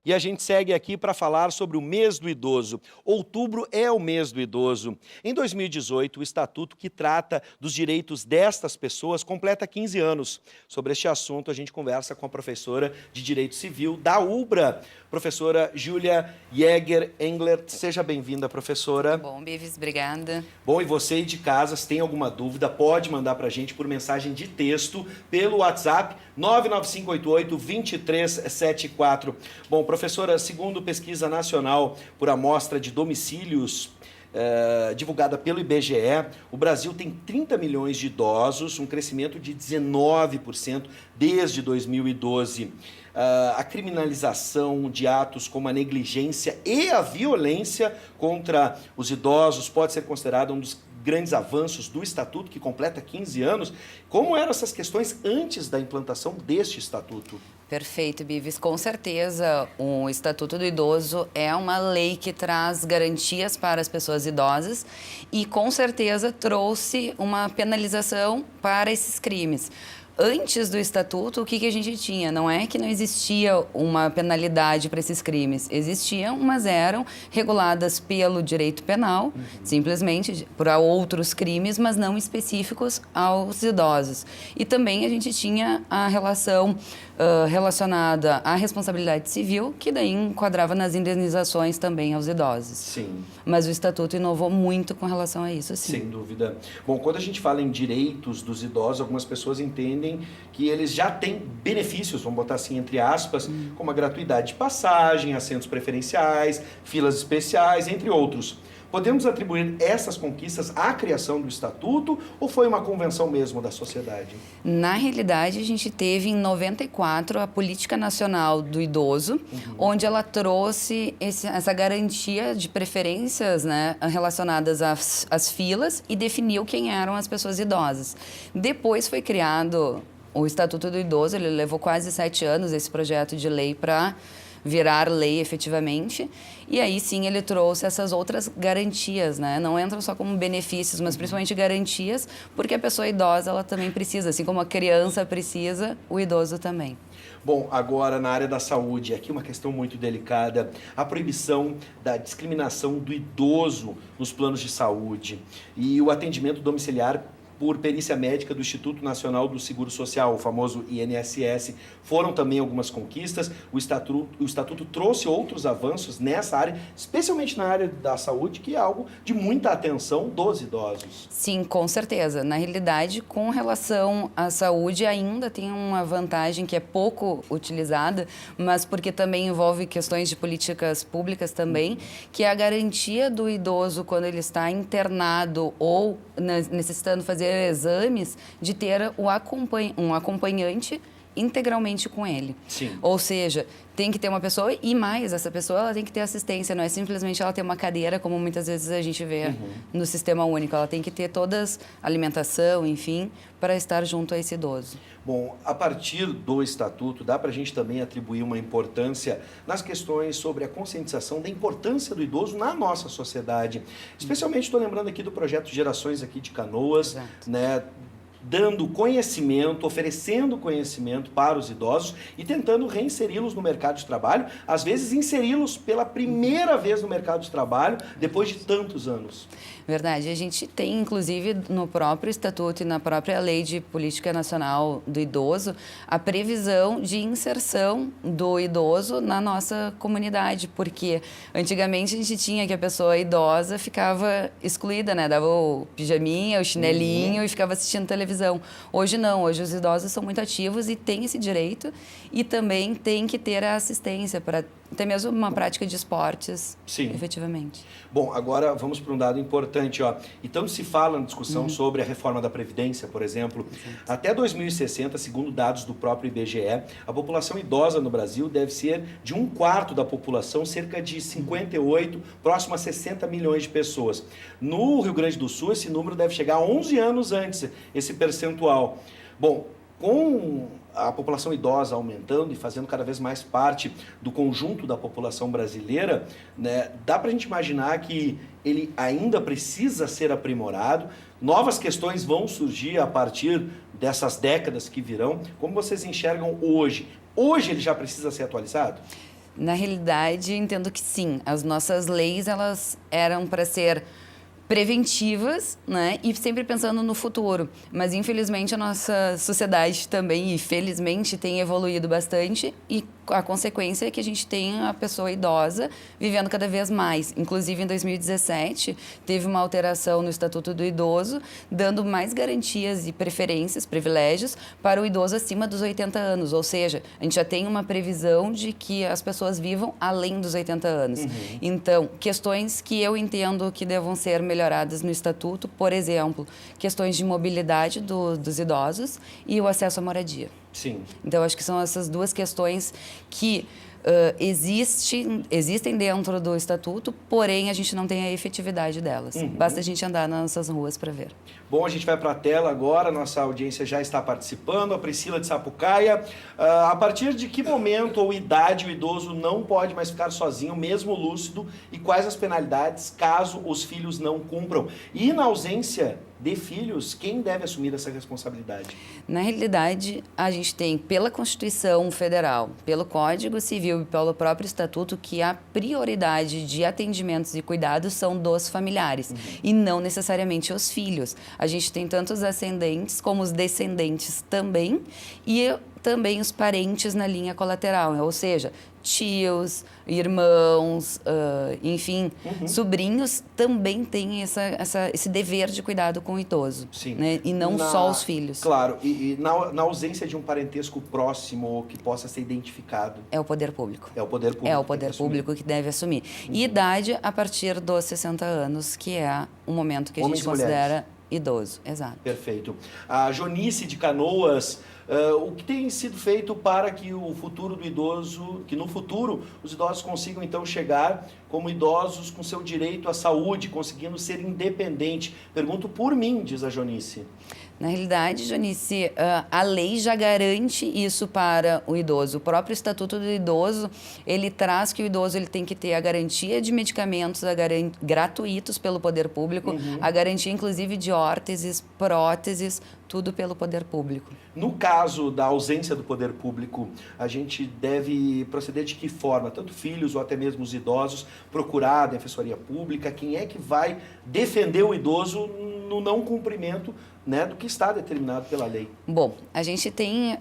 E a gente segue aqui para falar sobre o mês do idoso. Outubro é o mês do idoso. Em 2018, o estatuto que trata dos direitos destas pessoas completa 15 anos. Sobre este assunto, a gente conversa com a professora de Direito Civil da UBRA, professora Júlia Jäger Englert. Seja bem-vinda, professora. Bom, Bives, obrigada. Bom, e você de casa, se tem alguma dúvida, pode mandar para a gente por mensagem de texto pelo WhatsApp 99588-2374. Bom, professora, segundo pesquisa nacional por amostra de domicílios divulgada pelo IBGE, o Brasil tem 30 milhões de idosos, um crescimento de 19% desde 2012. A criminalização de atos como a negligência e a violência contra os idosos pode ser considerada um dos grandes avanços do Estatuto, que completa 15 anos. Como eram essas questões antes da implantação deste Estatuto? Perfeito, Bives. Com certeza, o Estatuto do Idoso é uma lei que traz garantias para as pessoas idosas e, com certeza, trouxe uma penalização para esses crimes. Antes do Estatuto, o que a gente tinha? Não é que não existia uma penalidade para esses crimes. Existiam, mas eram reguladas pelo direito penal, simplesmente para outros crimes, mas não específicos aos idosos. E também a gente tinha a relação relacionada à responsabilidade civil, que daí enquadrava nas indenizações também aos idosos. Sim. Mas o Estatuto inovou muito com relação a isso, sim. Sem dúvida. Bom, quando a gente fala em direitos dos idosos, algumas pessoas entendem que eles já têm benefícios, vamos botar assim entre aspas, como a gratuidade de passagem, assentos preferenciais, filas especiais, entre outros. Podemos atribuir essas conquistas à criação do Estatuto ou foi uma convenção mesmo da sociedade? Na realidade, a gente teve em 94 a Política Nacional do Idoso, onde ela trouxe essa garantia de preferências, né, relacionadas às filas e definiu quem eram as pessoas idosas. Depois foi criado o Estatuto do Idoso, ele levou quase 7 anos esse projeto de lei para virar lei efetivamente, e aí sim ele trouxe essas outras garantias, né? Não entram só como benefícios, mas principalmente garantias, porque a pessoa idosa ela também precisa, assim como a criança precisa, o idoso também. Bom, agora na área da saúde, aqui uma questão muito delicada, a proibição da discriminação do idoso nos planos de saúde e o atendimento domiciliar por perícia médica do Instituto Nacional do Seguro Social, o famoso INSS, foram também algumas conquistas. O Estatuto trouxe outros avanços nessa área, especialmente na área da saúde, que é algo de muita atenção dos idosos. Sim, com certeza. Na realidade, com relação à saúde, ainda tem uma vantagem que é pouco utilizada, mas porque também envolve questões de políticas públicas também, que é a garantia do idoso quando ele está internado ou necessitando fazer exames, de ter um acompanhante integralmente com ele. Sim. Ou seja, tem que ter uma pessoa e mais, essa pessoa ela tem que ter assistência, não é simplesmente ela ter uma cadeira, como muitas vezes a gente vê no Sistema Único. Ela tem que ter todas alimentação, enfim, para estar junto a esse idoso. Bom, a partir do Estatuto, dá para a gente também atribuir uma importância nas questões sobre a conscientização da importância do idoso na nossa sociedade. Especialmente estou lembrando aqui do projeto Gerações aqui de Canoas, né? Dando conhecimento, oferecendo conhecimento para os idosos e tentando reinseri-los no mercado de trabalho, às vezes inseri-los pela primeira vez no mercado de trabalho, depois de tantos anos. Verdade. A gente tem, inclusive, no próprio Estatuto e na própria Lei de Política Nacional do Idoso, a previsão de inserção do idoso na nossa comunidade, porque antigamente a gente tinha que a pessoa idosa ficava excluída, né? Dava o pijaminha, o chinelinho e ficava assistindo televisão. Hoje não, hoje os idosos são muito ativos e têm esse direito e também tem que ter a assistência para até mesmo uma prática de esportes, sim, efetivamente. Bom, agora vamos para um dado importante, ó. Então se fala na discussão sobre a reforma da Previdência, por exemplo. Até 2060, segundo dados do próprio IBGE, a população idosa no Brasil deve ser de 1/4 da população, cerca de 58, próximo a 60 milhões de pessoas. No Rio Grande do Sul, esse número deve chegar a 11 anos antes, esse percentual. Bom, com a população idosa aumentando e fazendo cada vez mais parte do conjunto da população brasileira, né, dá para a gente imaginar que ele ainda precisa ser aprimorado, novas questões vão surgir a partir dessas décadas que virão. Como vocês enxergam hoje? Hoje ele já precisa ser atualizado? Na realidade, entendo que sim. As nossas leis, elas eram para ser preventivas, né? E sempre pensando no futuro. Mas, infelizmente, a nossa sociedade também, e felizmente, tem evoluído bastante e a consequência é que a gente tem a pessoa idosa vivendo cada vez mais. Inclusive, em 2017, teve uma alteração no Estatuto do Idoso, dando mais garantias e preferências, privilégios, para o idoso acima dos 80 anos. Ou seja, a gente já tem uma previsão de que as pessoas vivam além dos 80 anos. Então, questões que eu entendo que devam ser melhoradas no Estatuto, por exemplo, questões de mobilidade dos idosos e o acesso à moradia. Sim. Então, acho que são essas duas questões que existem dentro do Estatuto, porém a gente não tem a efetividade delas. Basta a gente andar nas nossas ruas para ver. Bom, a gente vai para a tela agora, nossa audiência já está participando, a Priscila de Sapucaia. A partir de que momento ou idade o idoso não pode mais ficar sozinho, mesmo lúcido, e quais as penalidades caso os filhos não cumpram? E na ausência de filhos, quem deve assumir essa responsabilidade? Na realidade, a gente tem pela Constituição Federal, pelo Código Civil e pelo próprio Estatuto que a prioridade de atendimentos e cuidados são dos familiares e não necessariamente os filhos. A gente tem tanto os ascendentes como os descendentes também e também os parentes na linha colateral, ou seja, tios, irmãos, enfim, sobrinhos também têm esse dever de cuidado com o idoso. Sim. Né? E não só os filhos. Claro, e na ausência de um parentesco próximo que possa ser identificado. É o poder público. É o poder público. É o poder público que deve assumir. E idade a partir dos 60 anos, que é o momento que a Homens gente e mulheres. considera idoso. Exato. Perfeito. A Jonice de Canoas, o que tem sido feito para que o futuro do idoso, que no futuro os idosos consigam então chegar como idosos com seu direito à saúde, conseguindo ser independente? Pergunto por mim, diz a Jonice. Na realidade, Jonice, a lei já garante isso para o idoso. O próprio Estatuto do Idoso, ele traz que o idoso ele tem que ter a garantia de medicamentos gratuitos pelo poder público, a garantia inclusive de órteses, próteses, tudo pelo poder público. No caso da ausência do poder público, a gente deve proceder de que forma? Tanto filhos ou até mesmo os idosos, procurar a defensoria pública? Quem é que vai defender o idoso no não cumprimento, né, do que está determinado pela lei? Bom, a gente tem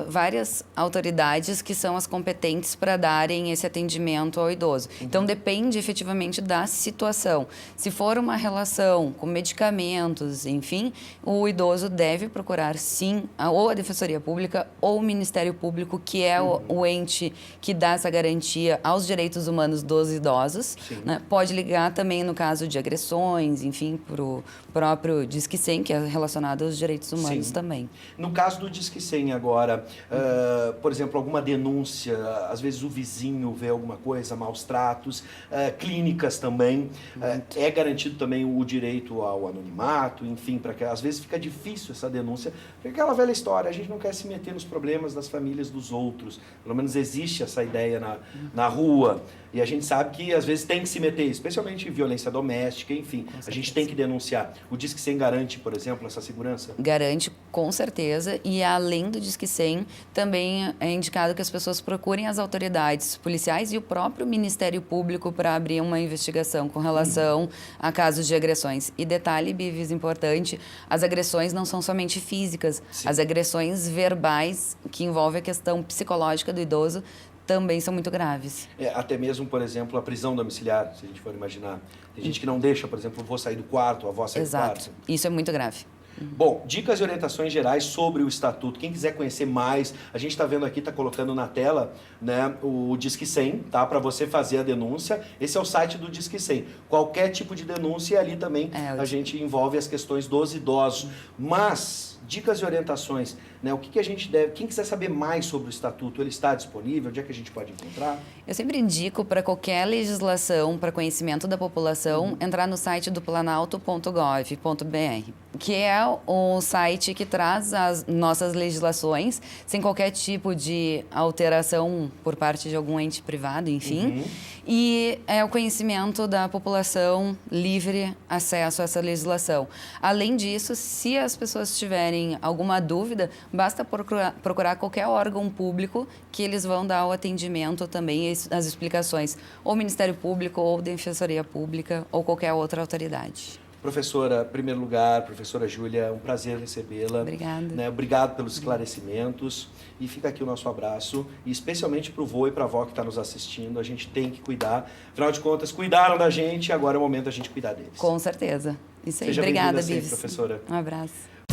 várias autoridades que são as competentes para darem esse atendimento ao idoso. Então, depende efetivamente da situação. Se for uma relação com medicamentos, enfim, o idoso deve procurar, sim, ou a Defensoria Pública ou o Ministério Público, que é o ente que dá essa garantia aos direitos humanos dos idosos. Né? Pode ligar também no caso de agressões, enfim, para o próprio Disque 100, que é relacionado aos direitos humanos também. No caso do Disque 100 agora, por exemplo, alguma denúncia, às vezes o vizinho vê alguma coisa, maus tratos, clínicas também, é garantido também o direito ao anonimato, enfim, para que às vezes fica difícil essa denúncia, porque aquela velha história, a gente não quer se meter nos problemas das famílias dos outros, pelo menos existe essa ideia na rua, e a gente sabe que às vezes tem que se meter, especialmente em violência doméstica, enfim, a gente tem que denunciar. O Disque 100 garante, por exemplo, essa segurança? Garante, com certeza, e além do Disque 100, também é indicado que as pessoas procurem as autoridades policiais e o próprio Ministério Público para abrir uma investigação com relação a casos de agressões. E detalhe, Bivis, importante, as agressões não são somente físicas, as agressões verbais, que envolvem a questão psicológica do idoso, também são muito graves. Até mesmo, por exemplo, a prisão domiciliar, se a gente for imaginar. Tem gente que não deixa, por exemplo, o avô sair do quarto, a avó sair do quarto. Isso é muito grave. Bom, dicas e orientações gerais sobre o Estatuto. Quem quiser conhecer mais, a gente está vendo aqui, está colocando na tela, né, o Disque 100, tá? Para você fazer a denúncia. Esse é o site do Disque 100. Qualquer tipo de denúncia, e ali também a gente envolve as questões dos idosos. Mas, dicas e orientações, né? O que a gente deve... Quem quiser saber mais sobre o Estatuto, ele está disponível? Onde é que a gente pode encontrar? Eu sempre indico para qualquer legislação, para conhecimento da população, entrar no site do planalto.gov.br. que é o site que traz as nossas legislações sem qualquer tipo de alteração por parte de algum ente privado, enfim. E é o conhecimento da população livre acesso a essa legislação. Além disso, se as pessoas tiverem alguma dúvida, basta procurar qualquer órgão público que eles vão dar o atendimento também, as explicações, ou Ministério Público, ou Defensoria Pública, ou qualquer outra autoridade. Professora, em primeiro lugar, professora Júlia, é um prazer recebê-la. Obrigada. Né? Obrigado pelos esclarecimentos. E fica aqui o nosso abraço, e especialmente para o vô e para a avó que está nos assistindo. A gente tem que cuidar. Afinal de contas, cuidaram da gente, agora é o momento da gente cuidar deles. Com certeza. Isso aí. Seja Obrigada, bem-vinda sempre, Bives. professora. Um abraço.